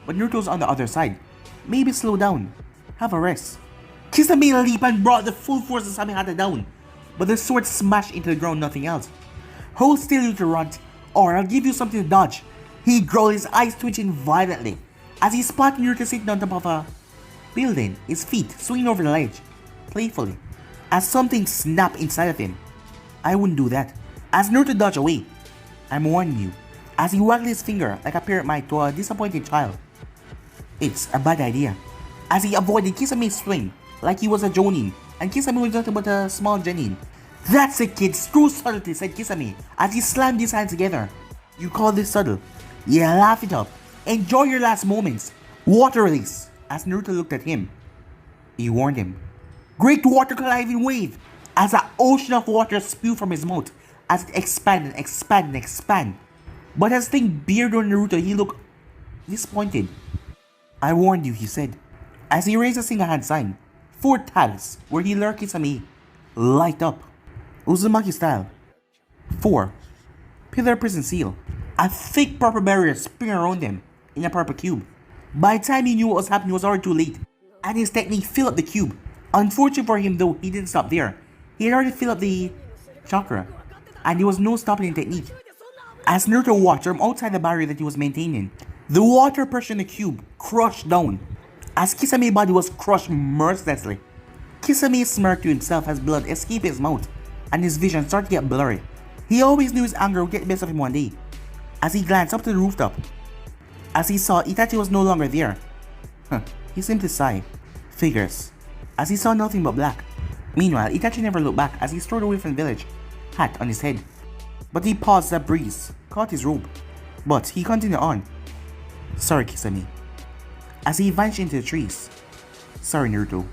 but Naruto's on the other side. Maybe slow down. Have a rest. Kisame leaped and brought the full force of Samihata down, but the sword smashed into the ground, nothing else. Hold still, you runt, or I'll give you something to dodge. He growled, his eyes twitching violently, as he spotted Naruto sitting on top of a building, his feet swinging over the ledge, playfully, as something snapped inside of him. I wouldn't do that. As Naruto dodged away, I'm warning you, as he waggled his finger like a parent might to a disappointed child. It's a bad idea. As he avoided Kisame's swing, like he was a Jonin, and Kisame was nothing but a small Genin. That's it, kid, screw subtlety, said Kisame, as he slammed his hands together. You call this subtle? Yeah, laugh it up. Enjoy your last moments. Water release, as Naruto looked at him. He warned him. Great water colliding wave, as an ocean of water spewed from his mouth, as it expanded, expanded. But as the thing beared on Naruto, he looked disappointed. I warned you, he said, as he raised a single hand sign. 4 tags, where he lurked Kisame, light up. Uzumaki style. 4. Pillar prison seal. A thick purple barrier spring around him in a purple cube. By the time he knew what was happening, it was already too late, and his technique filled up the cube. Unfortunate for him though, he didn't stop there. He had already filled up the chakra, and there was no stopping in technique. As Naruto watched from outside the barrier that he was maintaining, the water pressure in the cube crushed down, as Kisame's body was crushed mercilessly. Kisame smirked to himself as blood escaped his mouth, and his vision started to get blurry. He always knew his anger would get the best of him one day. As he glanced up to the rooftop, as he saw Itachi was no longer there, He simply sighed. Figures. As he saw nothing but black. Meanwhile, Itachi never looked back as he strode away from the village, hat on his head. But he paused that breeze, caught his robe. But he continued on. Sorry, Kisame. As he vanished into the trees. Sorry, Naruto.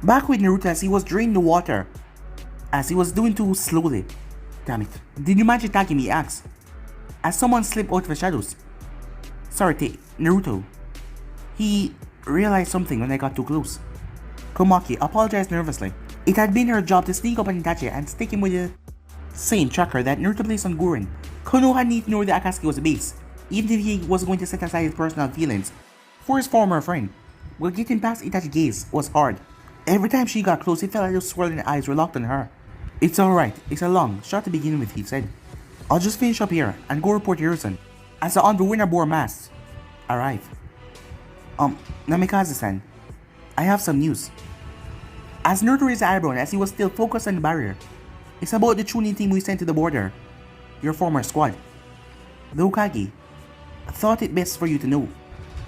Back with Naruto as he was draining the water. As he was doing too slowly. Damn it. Did you manage to tag him? He asked. As someone slipped out of the shadows. Sorry, Naruto. He realized something when I got too close. Komaki apologized nervously. It had been her job to sneak up on Itachi and stick him with the same tracker that Naruto placed on Gurren. Konoha needed to know that Akatsuki was a base, even if he was going to set aside his personal feelings for his former friend. But getting past Itachi's gaze was hard. Every time she got close, it felt like those swirling eyes were locked on her. It's alright, it's a long shot to begin with, he said. I'll just finish up here and go report to Hiruzen as the Envoy winner bore mask arrive. Namikaze-san, I have some news. As Naruto raised his eyebrow as he was still focused on the barrier. It's about the Chunin team we sent to the border. Your former squad. The Hokage thought it best for you to know.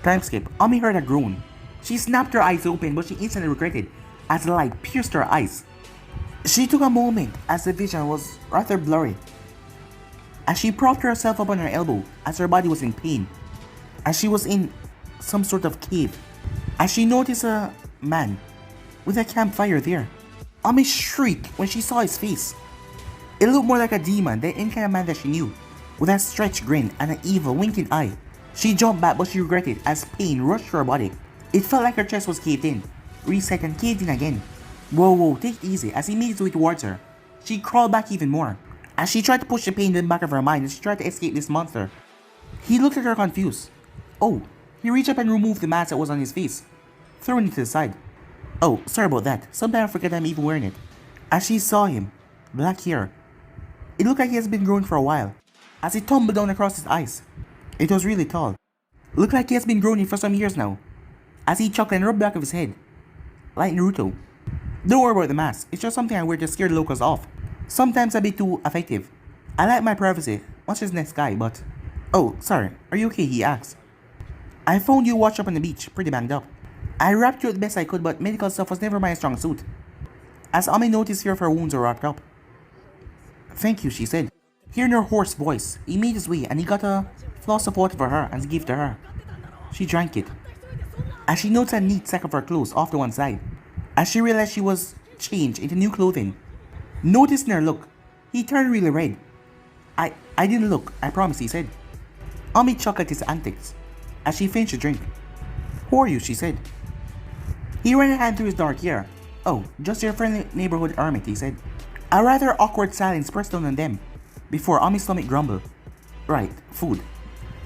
Time skip. Ami heard a groan. She snapped her eyes open but she instantly regretted as the light pierced her eyes. She took a moment as the vision was rather blurry. As she propped herself up on her elbow as her body was in pain. As she was in some sort of cave. As she noticed a man with a campfire there. Ami shrieked when she saw his face. It looked more like a demon than any kind of man that she knew, with a stretched grin and an evil winking eye. She jumped back but she regretted as pain rushed through her body. It felt like her chest was caved in, reset and caved in again. Whoa, take it easy as he made his way towards her. She crawled back even more, as she tried to push the pain in the back of her mind as she tried to escape this monster. He looked at her confused. Oh, he reached up and removed the mask that was on his face, throwing it to the side. Oh, sorry about that. Sometimes I forget I'm even wearing it. As she saw him, black hair. It looked like he has been growing for a while, as he tumbled down across his eyes. It was really tall. Looked like he has been growing for some years now, as he chuckled and rubbed the back of his head. Like Naruto. Don't worry about the mask, it's just something I wear to scare the locals off. Sometimes a bit too effective. I like my privacy, much as next guy, but... Oh, sorry, are you okay? He asked. I found you washed up on the beach, pretty banged up. I wrapped you up the best I could, but medical stuff was never my strong suit. As Ami noticed fear of her wounds were wrapped up. Thank you, she said. Hearing her hoarse voice, he made his way and he got a floss of water for her and gave to her. She drank it. As she noticed a neat sack of her clothes off to one side, as she realized she was changed into new clothing. Noticing her look, he turned really red. I didn't look, I promise, he said. Ami chuckled at his antics as she finished the drink. Who are you? She said. He ran a hand through his dark hair. Oh, just your friendly neighborhood hermit, he said. A rather awkward silence pressed down on them, before Ami's stomach grumbled. Right, food.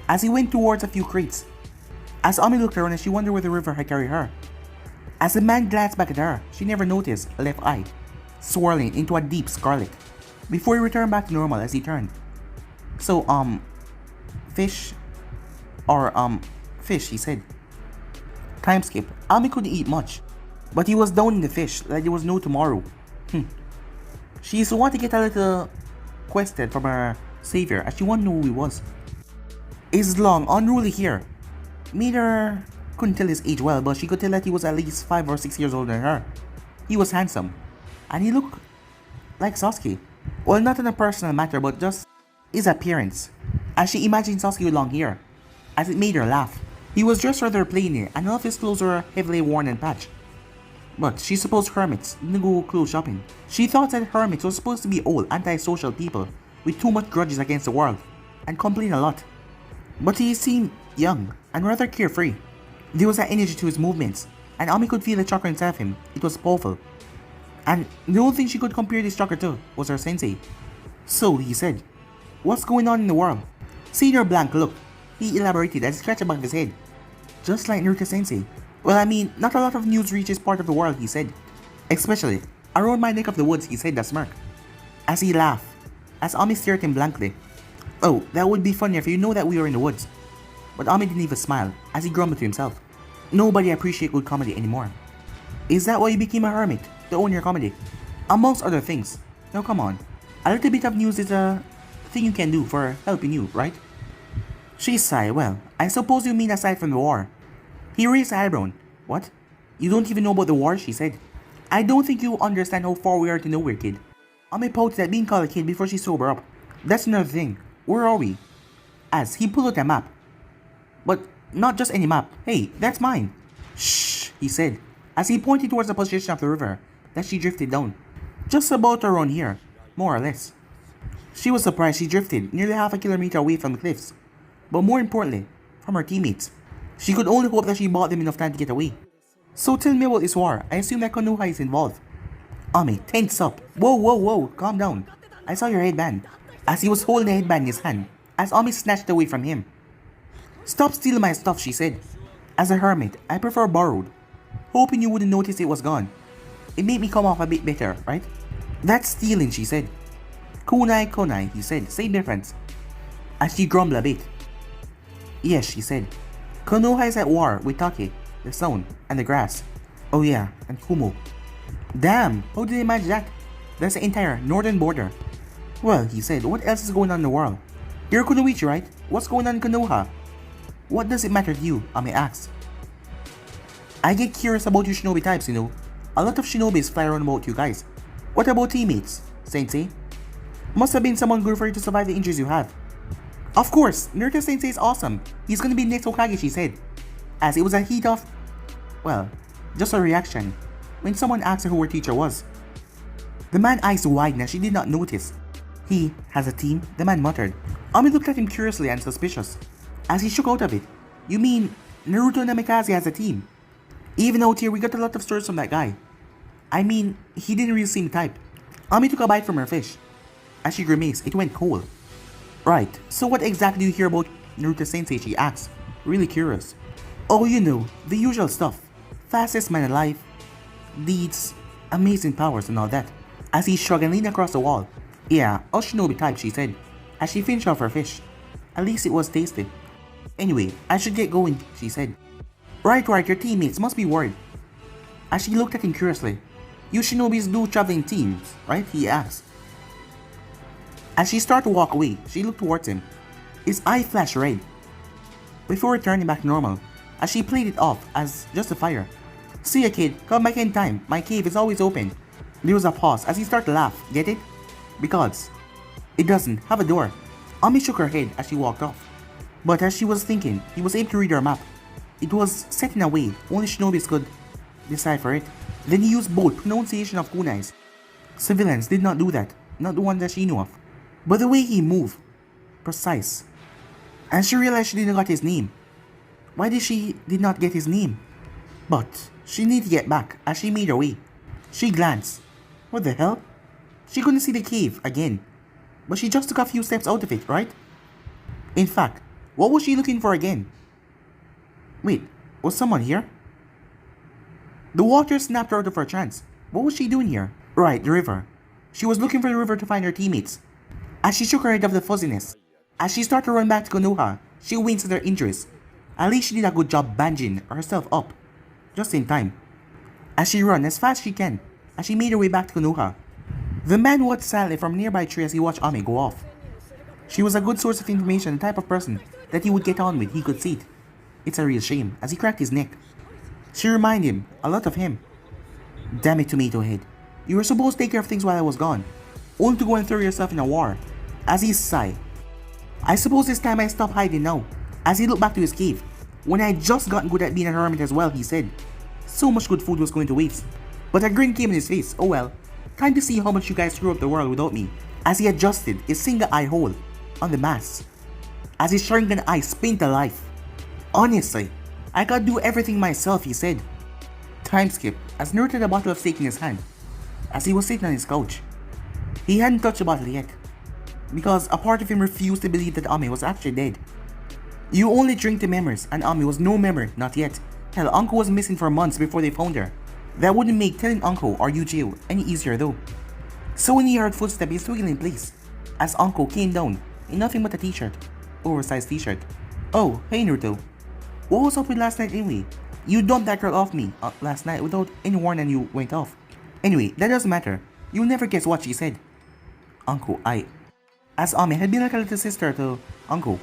As he went towards a few crates. As Ami looked around and she wondered where the river had carried her. As the man glanced back at her, she never noticed a left eye, swirling into a deep scarlet, before he returned back to normal as he turned. So, fish? Or, fish, he said. Time skip. Ami couldn't eat much, but he was down in the fish like there was no tomorrow. She used to want to get a little quested from her savior as she wanted to know who he was. His long, unruly hair made her couldn't tell his age well, but she could tell that he was at least 5 or 6 years older than her. He was handsome, and he looked like Sasuke. Well, not on a personal matter, but just his appearance, as she imagined Sasuke with long hair, as it made her laugh. He was dressed rather plainly, and all of his clothes were heavily worn and patched. But she supposed hermits didn't go clothes shopping. She thought that hermits were supposed to be old, antisocial people with too much grudges against the world, and complain a lot. But he seemed young and rather carefree. There was that energy to his movements, and Ami could feel the chakra inside of him. It was powerful. And the only thing she could compare this chakra to was her sensei. So, he said, what's going on in the world? Seeing her blank look, he elaborated as he scratched the back of his head. Just like Naruto sensei. Well, I mean, not a lot of news reaches part of the world, he said. Especially around my neck of the woods, he said that smirk. As he laughed, as Ami stared at him blankly. Oh, that would be funny if you know that we were in the woods. But Ami didn't even smile, as he grumbled to himself. Nobody appreciates good comedy anymore. Is that why you became a hermit, to own your comedy? Amongst other things. Now come on, a little bit of news is a thing you can do for helping you, right? She sighed. Well, I suppose you mean aside from the war. He raised an eyebrow. What? You don't even know about the war, she said. I don't think you understand how far we are to nowhere, kid. Ami pouted at being called a kid before she sobered up. That's another thing. Where are we? As he pulled out a map. But not just any map. Hey, that's mine. Shh, he said, as he pointed towards the position of the river that she drifted down. Just about around here, more or less. She was surprised she drifted nearly half a kilometer away from the cliffs, but more importantly, from her teammates. She could only hope that she bought them enough time to get away. So tell me about this war. I assume that Konoha is involved. Ami, tense up. Whoa, calm down. I saw your headband. As he was holding the headband in his hand, as Ami snatched away from him. Stop stealing my stuff, she said. As a hermit, I prefer borrowed. Hoping you wouldn't notice it was gone. It made me come off a bit better, right? That's stealing, she said. Konai, he said, same difference. As she grumbled a bit. Yes, she said. Konoha is at war with Take, the stone, and the grass. Oh yeah, and Kumo. Damn, how did they manage that? That's the entire northern border. Well, he said, what else is going on in the world? You're Kunoichi, right? What's going on in Konoha? What does it matter to you? Ami asked. I get curious about you shinobi types, you know. A lot of shinobis fly around about you guys. What about teammates, Sensei? Must have been someone good for you to survive the injuries you have. Of course, Naruto Sensei is awesome. He's gonna be next Hokage, she said. As it was a heat of... well, just a reaction when someone asked her who her teacher was. The man's eyes widened as she did not notice. He has a team, the man muttered. Ami looked at him curiously and suspicious. As he shook out of it, you mean Naruto Namikaze has a team? Even out here, we got a lot of stories from that guy. I mean, he didn't really seem the type. Ami took a bite from her fish. As she grimaced, it went cold. Right, so what exactly do you hear about Naruto Sensei, she asked, really curious. Oh, you know, the usual stuff. Fastest man alive, deeds, amazing powers and all that. As he shrugged and leaned across the wall. Yeah, us shinobi type, she said, as she finished off her fish. At least it was tasty. Anyway, I should get going, she said. Right, your teammates must be worried. As she looked at him curiously. You shinobis do travel in teams, right? He asked. As she started to walk away, she looked towards him. His eye flashed red. Before returning back to normal, as she played it off as just a fire. See ya, kid, come back in time, my cave is always open. There was a pause as he started to laugh, get it? Because it doesn't have a door. Ami shook her head as she walked off. But as she was thinking, he was able to read her map. It was set in a way only shinobis could decipher it. Then he used both pronunciation of kunais. Civilians did not do that, not the one that she knew of. But the way he moved, precise. And she realized she didn't get his name. Why did she not get his name? But she needed to get back as she made her way. She glanced. What the hell? She couldn't see the cave again. But she just took a few steps out of it, right? In fact, what was she looking for again? Wait, was someone here? The water snapped her out of her trance. What was she doing here? Right, the river. She was looking for the river to find her teammates. As she shook her head of the fuzziness, as she started to run back to Konoha, she winced at her injuries. At least she did a good job bandaging herself up. Just in time. As she ran as fast as she can, as she made her way back to Konoha. The man watched silently from a nearby tree as he watched Ami go off. She was a good source of information, the type of person that he would get on with, he could see it. It's a real shame, as he cracked his neck. She reminded him, a lot of him. Damn it, Tomato Head. You were supposed to take care of things while I was gone, only to go and throw yourself in a war. As he sighed. I suppose it's time I stop hiding now. As he looked back to his cave. When I had just gotten good at being a hermit as well, he said. So much good food was going to waste. But a grin came in his face. Oh well. Time to see how much you guys screw up the world without me. As he adjusted his single eye hole on the mask. As his shrunken eyes spin to life. Honestly, I gotta do everything myself, he said. Time skip as Naruto had a bottle of steak in his hand. As he was sitting on his couch. He hadn't touched the bottle yet. Because a part of him refused to believe that Ami was actually dead. You only drink the memories, and Ami was no memory, not yet. Hell, Uncle was missing for months before they found her. That wouldn't make telling Uncle or Yujiro any easier though. So when he heard footsteps, he swiggled in place. As Uncle came down, in nothing but a t-shirt. Oversized t-shirt. Oh, hey Naruto. What was up with last night anyway? You dumped that girl off me last night without any warning and you went off. Anyway, that doesn't matter. You'll never guess what she said. Uncle, As Ami had been like a little sister to Uncle.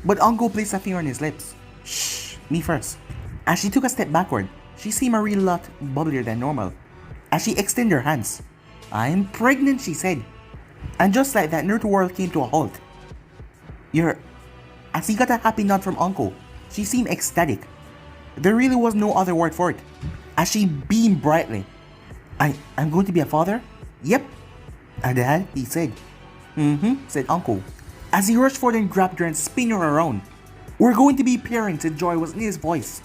But Uncle placed a finger on his lips. Shh, me first. As she took a step backward, she seemed a real lot bubblier than normal. As she extended her hands, "I'm pregnant," she said. And just like that, Naruto world came to a halt. "You're..." As he got a happy nod from Uncle, she seemed ecstatic. There really was no other word for it. As she beamed brightly. I'm going to be a father?" "Yep." "A dad?" he said. "Mm-hmm," said Uncle. As he rushed forward and grabbed her and spun her around. "We're going to be parents," and joy was in his voice.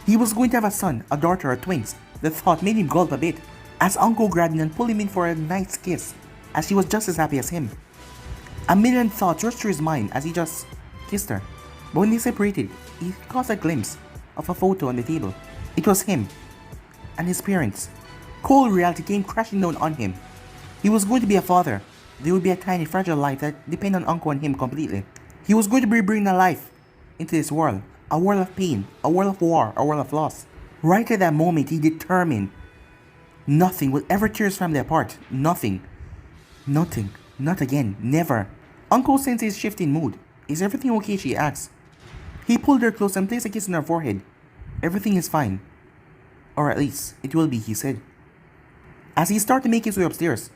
He was going to have a son, a daughter, or twins. The thought made him gulp a bit, as Uncle grabbed him and pulled him in for a nice kiss, as she was just as happy as him. A million thoughts rushed through his mind as he just kissed her. But when they separated, he caught a glimpse of a photo on the table. It was him and his parents. Cold reality came crashing down on him. He was going to be a father. There would be a tiny, fragile life that depended on Uncle and him completely. He was going to be bringing a life into this world. A world of pain, a world of war, a world of loss. Right at that moment, he determined nothing will ever tear his family apart. Nothing. Nothing. Not again. Never. Uncle sensed his shifting mood. "Is everything okay?" she asked. He pulled her close and placed a kiss on her forehead. "Everything is fine. Or at least, it will be," he said. As he started to make his way upstairs.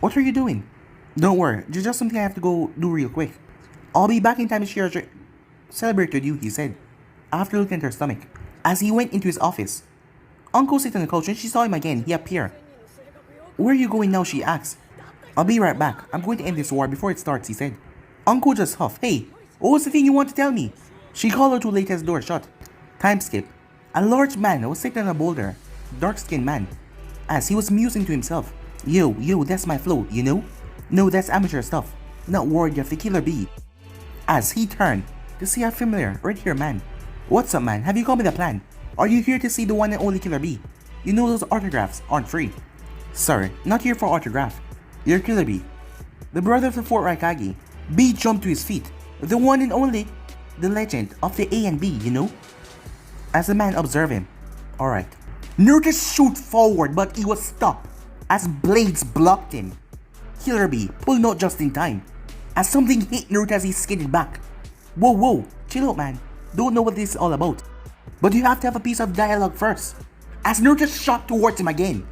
"What are you doing?" "Don't worry, there's just something I have to go do real quick. I'll be back in time to share celebrate with you," he said, after looking at her stomach. As he went into his office, Uncle sat on the couch and she saw him again. He appeared. "Where are you going now?" she asked. "I'll be right back. I'm going to end this war before it starts," he said. Uncle just huffed. "Hey, what was the thing you want to tell me?" She called out too late as the door shut. Time skip. A large man was sitting on a boulder, dark-skinned man, as he was musing to himself. Yo, that's my flow, you know? No, that's amateur stuff, not worthy of the Killer Bee." As he turned to see a familiar, red-haired man. "What's up, man? Have you called me the plan? Are you here to see the one and only Killer Bee? You know those autographs aren't free." "Sorry, not here for autograph. You're Killer Bee, the brother of the fourth Raikage." B jumped to his feet. "The one and only, the legend of the A and B, you know?" As the man observed him. "Alright." Naruto shoot forward, but he was stopped as blades blocked him. Killer Bee pulled out just in time, as something hit Naruto as he skidded back. Whoa, chill out, man. Don't know what this is all about. But you have to have a piece of dialogue first." As Naruto shot towards him again,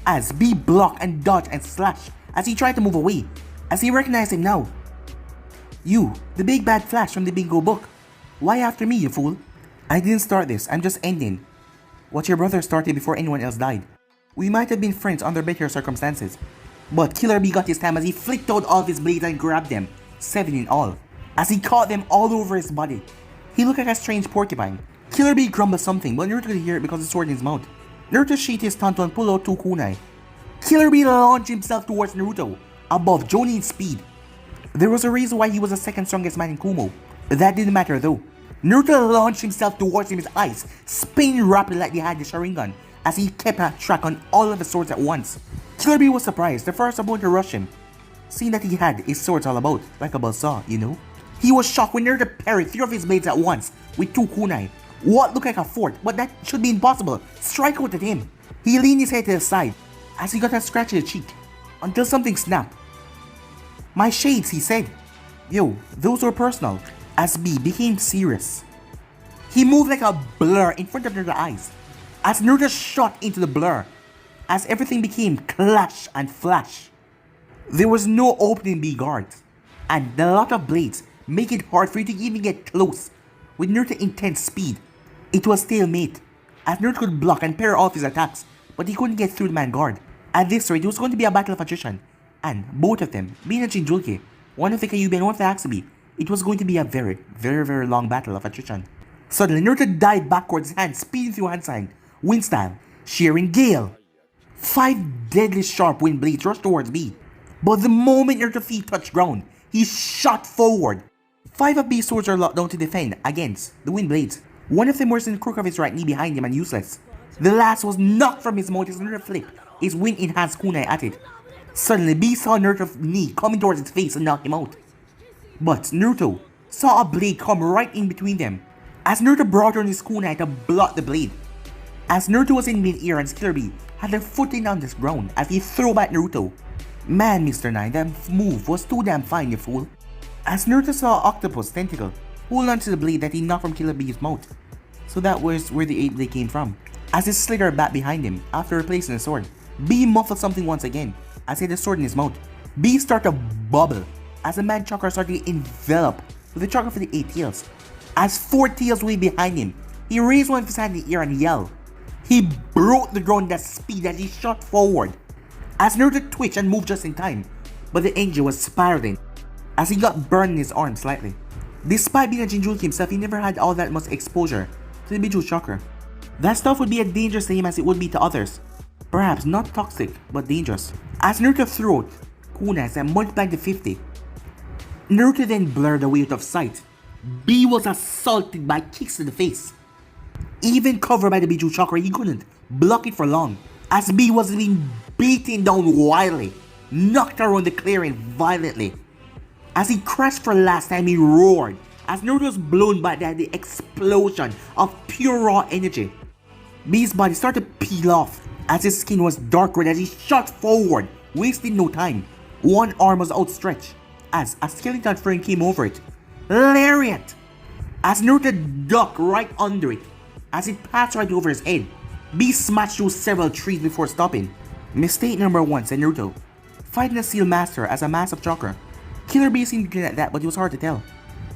as B blocked and dodged and slashed as he tried to move away, as he recognized him now. "You, the big bad Flash from the bingo book. Why after me, you fool?" "I didn't start this, I'm just ending what your brother started before anyone else died. We might have been friends under better circumstances." But Killer Bee got his time as he flicked out all of his blades and grabbed them, 7 in all, as he caught them all over his body. He looked like a strange porcupine. Killer Bee grumbled something, but Naruto could hear it because of the sword in his mouth. Naruto sheathed his tanto and pulled out 2 kunai. Killer Bee launched himself towards Naruto, above Jonin's speed. There was a reason why he was the second strongest man in Kumo. That didn't matter though. Naruto launched himself towards him, his eyes spinning rapidly like he had the Sharingan, as he kept a track on all of the swords at once. Killer Bee was surprised, the first opponent to rush him, seeing that he had his swords all about, like a buzzsaw, you know? He was shocked when Naruto parried 3 of his blades at once, with 2 kunai. What looked like a 4th, but that should be impossible. Strike out at him. He leaned his head to the side, as he got a scratch in the cheek, until something snapped. "My shades," he said. "Yo, those were personal." As B became serious, he moved like a blur in front of Naruto's eyes, as Naruto shot into the blur, as everything became clash and flash. There was no opening B guards, and a lot of blades make it hard for you to even get close. With Naruto's intense speed, it was stalemate, as Naruto could block and parry off his attacks, but he couldn't get through the man guard. At this rate, it was going to be a battle of attrition, and both of them, being a Jinchuriki, one of the Kyuubi and one of the Akatsuki, it was going to be a very, very long battle of attrition. Suddenly, Naruto dived backwards, his hand speeding through hand sign, wind style, shearing gale. 5 deadly sharp wind blades rushed towards B, but the moment Naruto's feet touched ground, he shot forward. 5 of B's swords are locked down to defend against the wind blades. One of them was in the crook of his right knee behind him and useless. The last was knocked from his mouth as Naruto flipped his wind-enhanced kunai at it. Suddenly, B saw Naruto's knee coming towards his face and knocked him out. But Naruto saw a blade come right in between them, as Naruto brought down his kunai to block the blade. As Naruto was in mid-air and Killer Bee had a footing on the ground as he threw back Naruto. "Man, Mr. 9, that move was too damn fine, you fool." As Naruto saw an octopus tentacle hold onto the blade that he knocked from Killer Bee's mouth. So that was where the 8th blade came from. As it slithered back behind him after replacing the sword, B muffled something once again as he had the sword in his mouth. B started to bubble as the man chakra started to envelop with the chakra for the 8 tails. As 4 tails way behind him, he raised one of his hand in the air and yelled. He broke the ground at speed as he shot forward. As Naruto twitched and moved just in time, but the angel was spiraling as he got burned in his arm slightly. Despite being a Jinchuriki himself, he never had all that much exposure to the Bijou chakra. That stuff would be as dangerous to him as it would be to others. Perhaps not toxic, but dangerous. As Naruto threw out kunais and multiplied to 50, Naruto then blurred away out of sight. B was assaulted by kicks to the face. Even covered by the Bijou chakra, he couldn't block it for long, as B was being beaten down wildly, knocked around the clearing violently. As he crashed for the last time, he roared as Naruto was blown by the explosion of pure raw energy. B's body started to peel off as his skin was dark red as he shot forward, wasting no time. One arm was outstretched as a skeleton frame came over it. Lariat! As Naruto ducked right under it, as it passed right over his head, B smashed through several trees before stopping. Mistake number 1, said Naruto. Fighting a Seal Master as a mass of chakra. Killer B seemed to get at that, but it was hard to tell,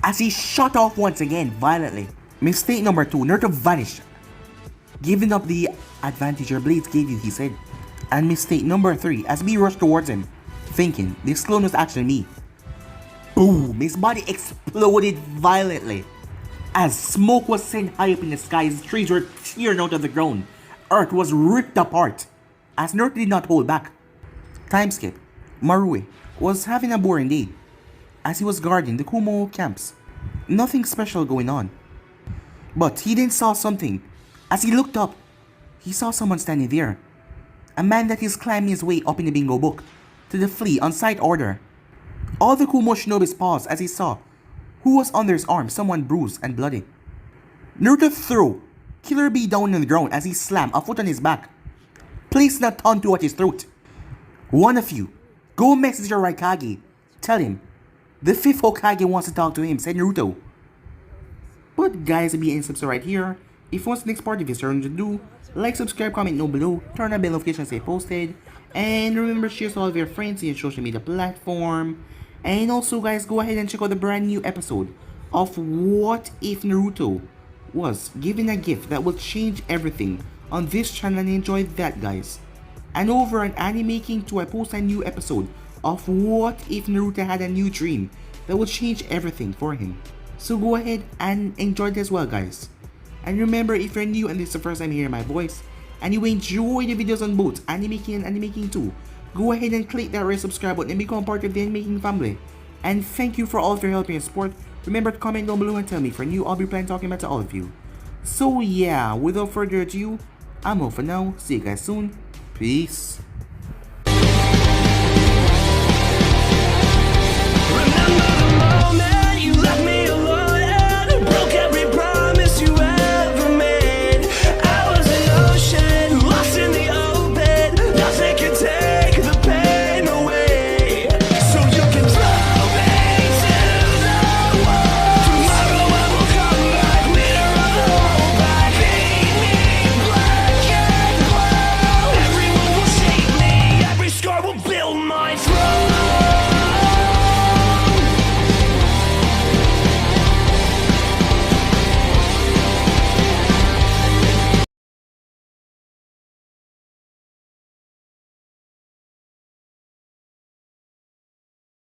as he shot off once again violently. Mistake number 2, Naruto vanished, giving up the advantage your blades gave you, he said. And mistake number 3, as B rushed towards him, thinking this clone was actually me. Boom! His body exploded violently as smoke was sent high up in the sky as trees were tearing out of the ground. Earth was ripped apart as Naruto did not hold back. Time skip. Marui was having a boring day as he was guarding the Kumo camps. Nothing special going on. But he then saw something. As he looked up, he saw someone standing there. A man that is climbing his way up in the bingo book to the flea on site order. All the Kumo shinobis paused as he saw who was under his arm, someone bruised and bloody. Naruto threw Killer B down on the ground as he slammed a foot on his back, placing a tongue at his throat. One of you, go message your Raikage. Tell him the 5th Hokage wants to talk to him, said Naruto. But guys, be and subscribe right here. If you want the next part of this turn to do, like, subscribe, comment down below, turn on bell notifications stay posted, and remember share to all of your friends in your social media platform. And also guys, go ahead and check out the brand new episode of What If Naruto was given a gift that will change everything on this channel, and enjoy that guys. And over on Anime King 2, I post a new episode of What If Naruto had a new dream that will change everything for him. So go ahead and enjoy it as well guys. And remember, if you're new and this is the first time hearing my voice, and you enjoy the videos on both Anime King and Anime King 2, go ahead and click that red subscribe button and become part of the Anime King family. And thank you for all of your help and support. Remember to comment down below and tell me if you're new, I'll be planning talking about to all of you. So yeah, without further ado, I'm off for now. See you guys soon. Peace.